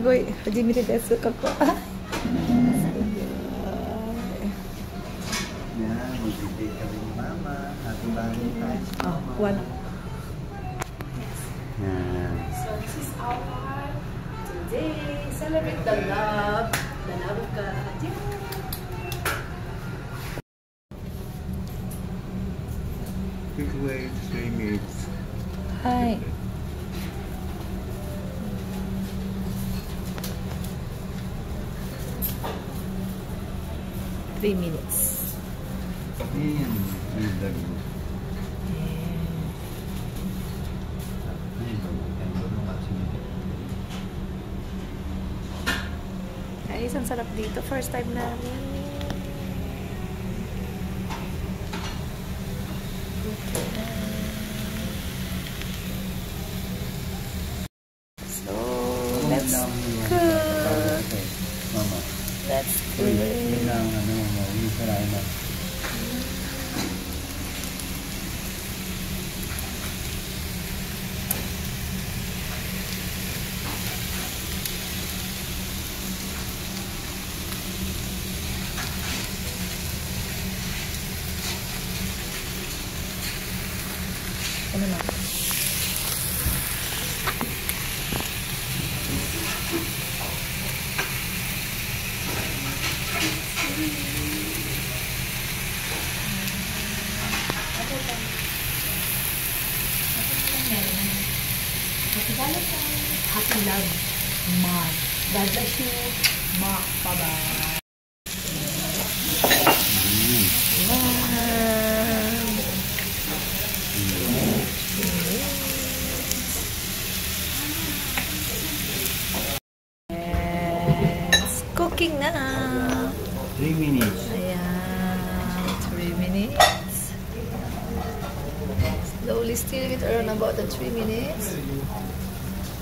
ごい初めてです、ここ。Wala. So this is our today. Celebrate the love of God. Please wait 3 minutes. Hi. Three minutes. Guys, ang sarap dito. First time namin. So, let's cook. Let's cook. Ano na? Happy love, Ma. God bless you, Ma. Bye-bye. Yes. Cooking na. 3 minutes. Ayan. 3 minutes. Slowly stirring it around about the 3 minutes.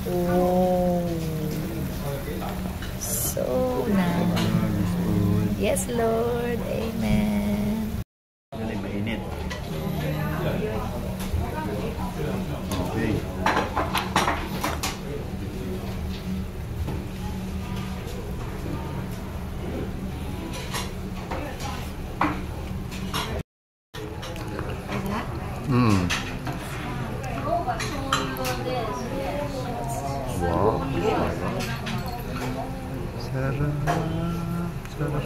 Oh, so nice. Yes, Lord. Amen. Mainit. Okay. Wow. Sarap. Sarap.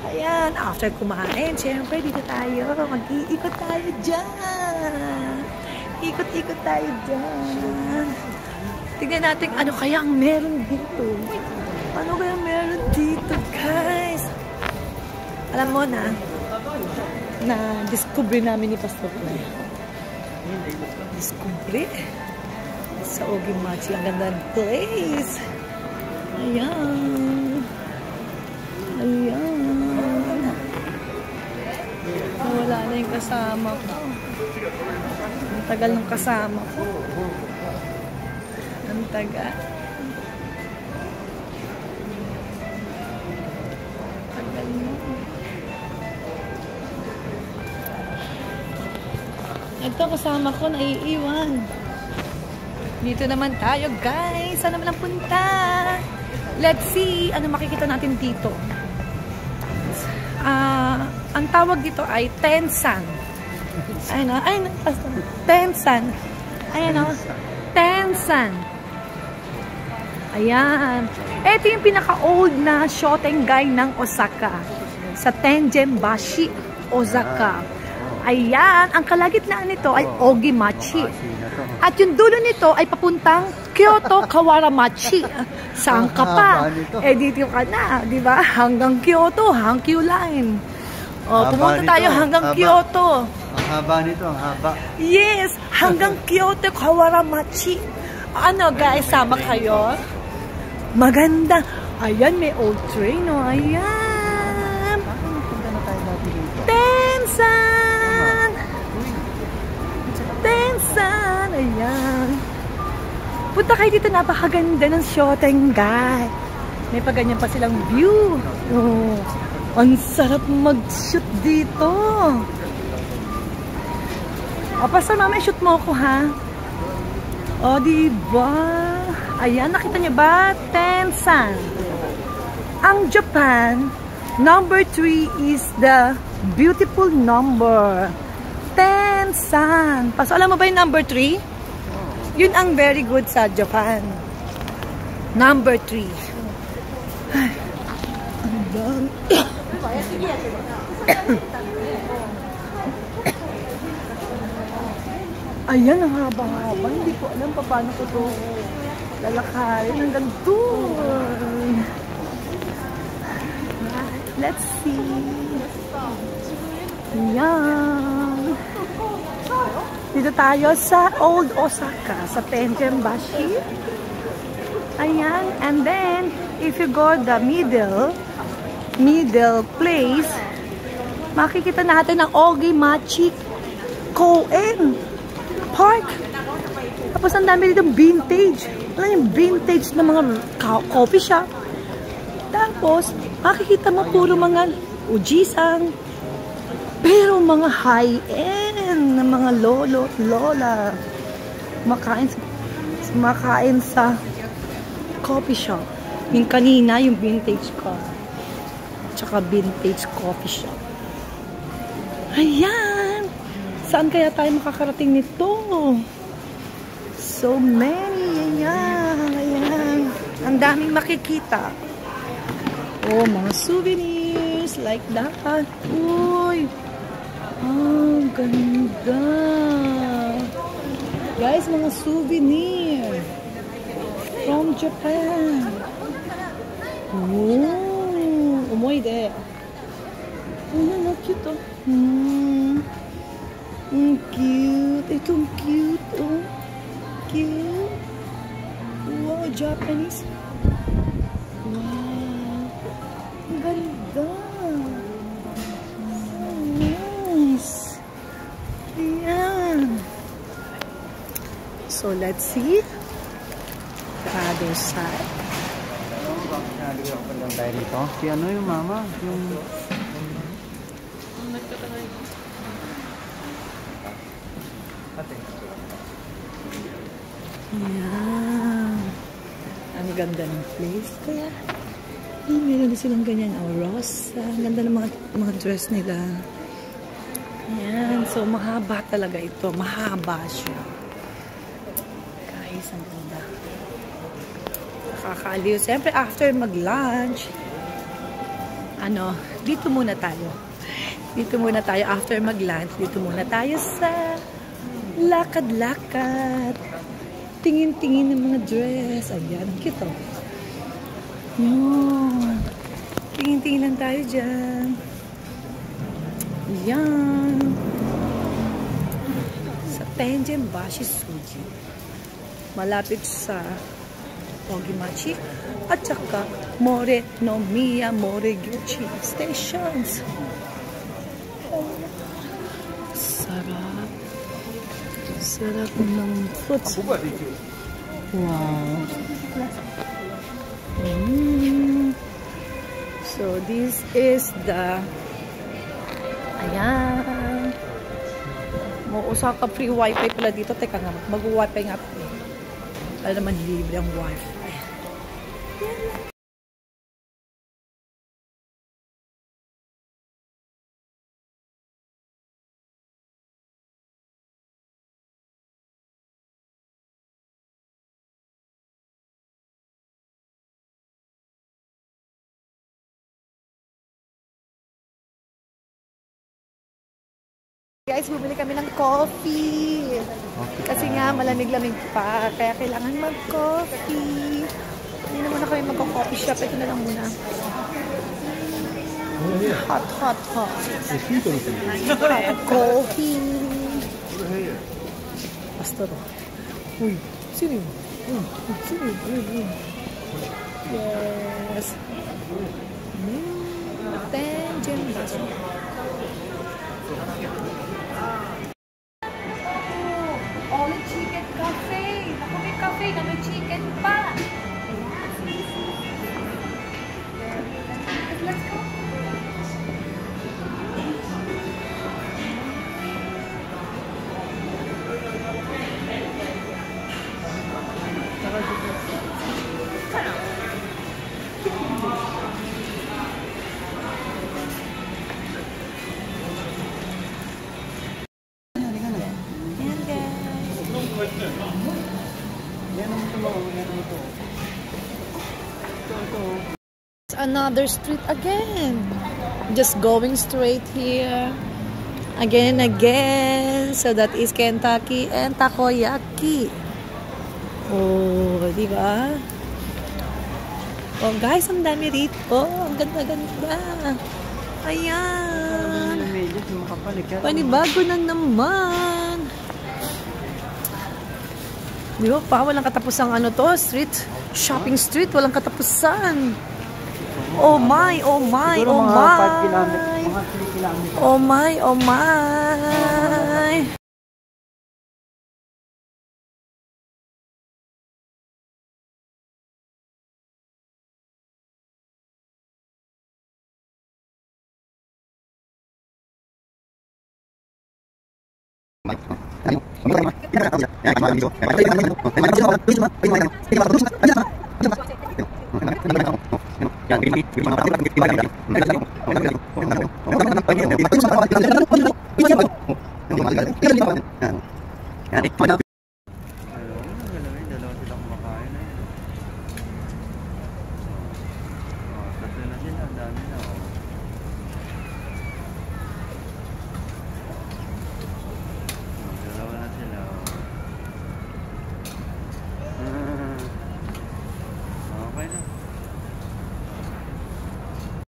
Ayan, after kumain, syempre dito tayo. Mag-iikot tayo dyan. Ikot-ikot tayo dyan. Tignan natin ano kaya ang meron dito. Ano kaya meron dito, guys? Alam mo na discover namin ni Pastor Clay. Discover sa Ogimachi. Ang ganda ng place. Ayan. Ayan. Wala na yung kasama ko. Ang tagal ng kasama ko. Ang tagal. Tagal mo. Ito kasama ko, naiiwan. Dito naman tayo, guys. Saan naman ang punta? Let's see. Ano makikita natin dito? Ang tawag dito ay Tensan. Ayun, Tensan. Ayun, Tensan. Ayan. Ito yung pinaka-old na Shotengai ng Osaka. Sa Tenjinbashi, Osaka. Ayan, ang kalagitnaan nito ay Ogimachi. At yung dulo nito ay papuntang Kyoto Kawaramachi. Saan ka pa? Dito ka na, di ba? Hanggang Kyoto, Hankyu Line. Pumunta tayo hanggang Kyoto. Ang haba nito, ang haba. Yes, hanggang Kyoto Kawaramachi. Ano guys, sama kayo? Maganda. Ayan, may old train, oh. Ayan. Tensan! Tensan! Ayan. Punta kayo dito, napakaganda ng Shotengai. May paganyan pa silang view. Oh, ang sarap mag-shoot dito. O, Pastor, mama, shoot mo ako, ha? O, diba? Ayan, nakita niyo ba? Tensan. Ang Japan, number 3 is the beautiful number. Tensan. Pastor, alam mo ba yung number 3? Yun ang very good sa Japan. Number 3. Ay, ang dami. Ayan, ang haba-haba. Hindi ko alam pa paano ko ito lalakarin hanggang doon. Let's see. Ayan. Dito tayo sa Old Osaka, sa Tenjin-bashi. Ayan. And then, if you go the middle place, makikita natin ang Ogimachi Koen Park. Tapos ang dami dito vintage. Alam yung vintage na mga coffee shop. Tapos, makikita mo puro mga ujisang. Pero mga high-end na mga lolo at lola. Makain sa coffee shop. Yung kanina, yung vintage car. Tsaka vintage coffee shop. Ayan! Saan kaya tayo makakarating nito? So many. Ayan. Ayan. Ang daming makikita. Oh, mga souvenirs. Like that. Uy! Oh, ganda. Guys, mga souvenir. From Japan. Oh, omoide. Oh, cute. Cute. Itong cute. Oh. Cute. Wow, Japanese. Wow. Ang ganda. Nice. Ayan. So, let's see. The other side. Nalagyan ko lang tayo dito. Si ano yung mama? Yung... Ayan. Ang ganda ng place. Kaya, meron din silang ganyan. Oh, rosa. Ang ganda ng mga dress nila. Ayan. So, mahaba talaga ito. Mahaba siya. Guys, ang ganda. Nakakaaliw. Siyempre, after mag-lunch, dito muna tayo. Dito muna tayo. After mag-lunch, dito muna tayo sa lakad-lakad. Tingin-tingin ng mga dress. Ayan, ang cute, oh. Yan. Tingin-tingin lang tayo dyan. Ayan. Sa Tenjin-bashi Suji. Malapit sa Ogimachi at saka Morenomiya Moriguchi stations. Sarap. Sarap ng fruits. Wow. So, this is the ayan. Osaka free wifi pala dito. Teka nga, mag-wifi nga. Alam naman, libre ang wifi. Guys, bumili kami ng coffee. Kasi nga, malamig-lamig pa. Kaya kailangan mag-coffee. Hindi na muna kami mag-coffee shop. Ito na lang muna. Hot, hot, hot. Hot coffee. Pastor. Uy, sino yun? Sino yun? Yes. Tenjin-bashi. All chicken cafe. Ako may cafe na may chicken pa. Let's go. Yan naman ito, yan naman ito. Ito. Another street again. Just going straight here. Again and again. So that is Kentucky and Takoyaki. Oh, di ba? Oh, guys, ang dami rito. Ang ganda-ganda. Ayan. Panibago na naman. Di ba pa? Walang katapusang ano to? Street. Shopping street. Walang katapusan. Oh my, oh my, oh my. Oh my, oh my.